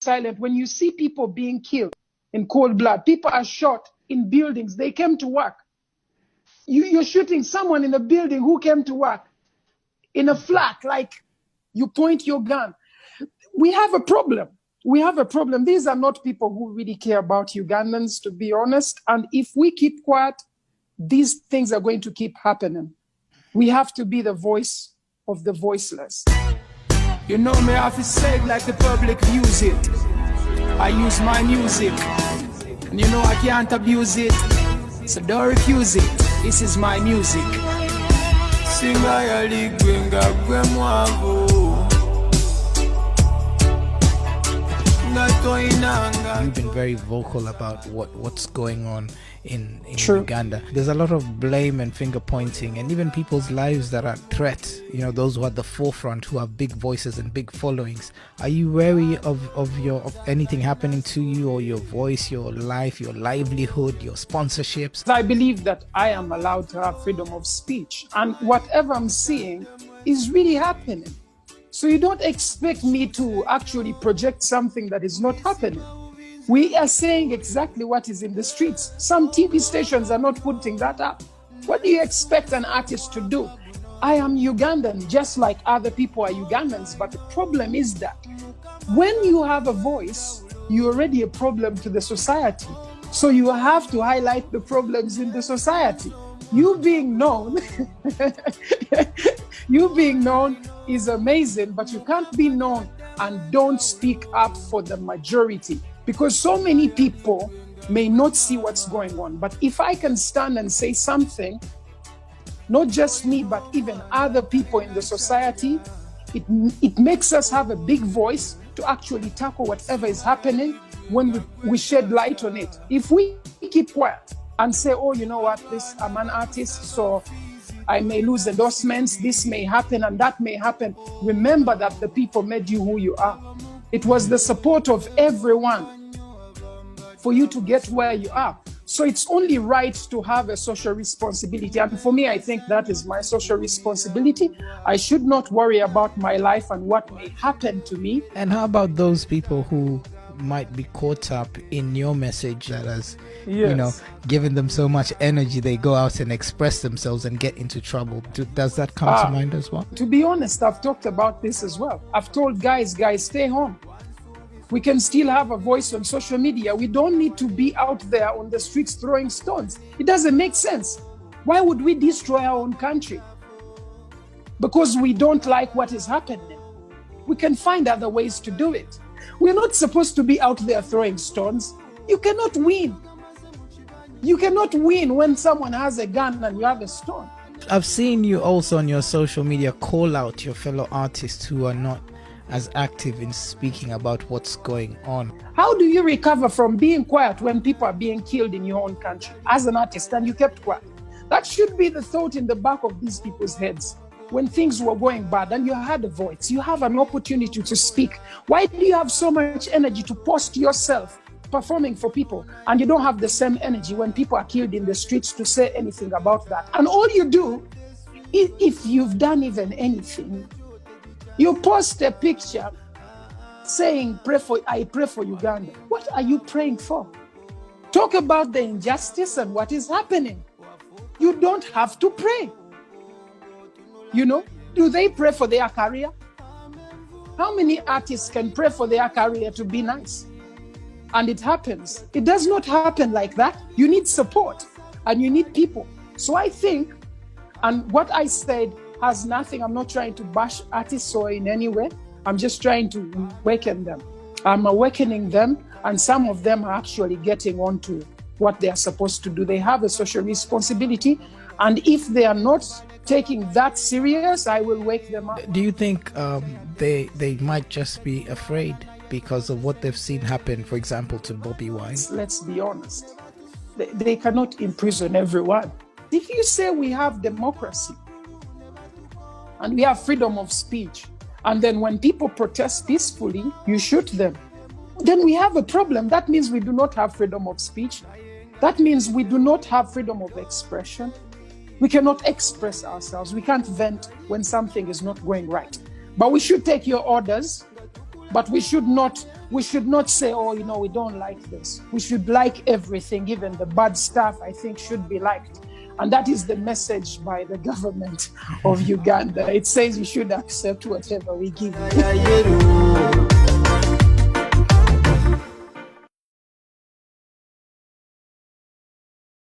silent. When you see people being killed in cold blood, people are shot in buildings. They came to work. You're shooting someone in a building who came to work in a flat, like you point your gun. We have a problem. We have a problem. These are not people who really care about Ugandans, to be honest. And if we keep quiet, these things are going to keep happening. We have to be the voice of the voiceless. You know me, I have to say it like the public views it. I use my music, and you know I can't abuse it, so don't refuse it. This is my music. Singa yali gwenga gwe mwavu. You've been very vocal about what's going on in Uganda. There's a lot of blame and finger pointing, and even people's lives that are at threat. You know, those who are at the forefront, who have big voices and big followings. Are you wary of anything happening to you, or your voice, your life, your livelihood, your sponsorships? I believe that I am allowed to have freedom of speech, and whatever I'm seeing is really happening. So you don't expect me to actually project something that is not happening. We are saying exactly what is in the streets. Some TV stations are not putting that up. What do you expect an artist to do? I am Ugandan, just like other people are Ugandans. But the problem is that when you have a voice, you're already a problem to the society. So you have to highlight the problems in the society. You being known, is amazing, but you can't be known and don't speak up for the majority, because so many people may not see what's going on. But if I can stand and say something, not just me, but even other people in the society, it makes us have a big voice to actually tackle whatever is happening when we shed light on it. If we keep quiet and say, oh, you know what, I'm an artist, so I may lose endorsements, this may happen and that may happen. Remember that the people made you who you are. It was the support of everyone for you to get where you are. So it's only right to have a social responsibility. And for me, I think that is my social responsibility. I should not worry about my life and what may happen to me. And how about those people who might be caught up in your message that has, given them so much energy, they go out and express themselves and get into trouble? Does that come to mind as well? To be honest, I've talked about this as well. I've told guys, stay home. We can still have a voice on social media. We don't need to be out there on the streets throwing stones. It doesn't make sense. Why would we destroy our own country? Because we don't like what is happening. We can find other ways to do it. We're not supposed to be out there throwing stones. You cannot win. You cannot win when someone has a gun and you have a stone. I've seen you also on your social media call out your fellow artists who are not as active in speaking about what's going on. How do you recover from being quiet when people are being killed in your own country as an artist and you kept quiet? That should be the thought in the back of these people's heads. When things were going bad and you had a voice, you have an opportunity to speak. Why do you have so much energy to post yourself performing for people, and you don't have the same energy when people are killed in the streets to say anything about that? And all you do, if you've done even anything, you post a picture saying, I pray for Uganda. What are you praying for? Talk about the injustice and what is happening. You don't have to pray. Do they pray for their career? How many artists can pray for their career to be nice? And it happens. It does not happen like that. You need support and you need people. So I think, and what I said has nothing, I'm not trying to bash artists or in any way. I'm just trying to awaken them. I'm awakening them, and some of them are actually getting on to what they are supposed to do. They have a social responsibility, and if they are not taking that serious, I will wake them up. Do you think they might just be afraid because of what they've seen happen, for example, to Bobi Wine? Let's be honest. They cannot imprison everyone. If you say we have democracy and we have freedom of speech, and then when people protest peacefully, you shoot them, then we have a problem. That means we do not have freedom of speech. That means we do not have freedom of expression. We cannot express ourselves. We can't vent when something is not going right. But we should take your orders, but we should not we should not say, oh, we don't like this. We should like everything, even the bad stuff, I think, should be liked. And that is the message by the government of Uganda. It says you should accept whatever we give you.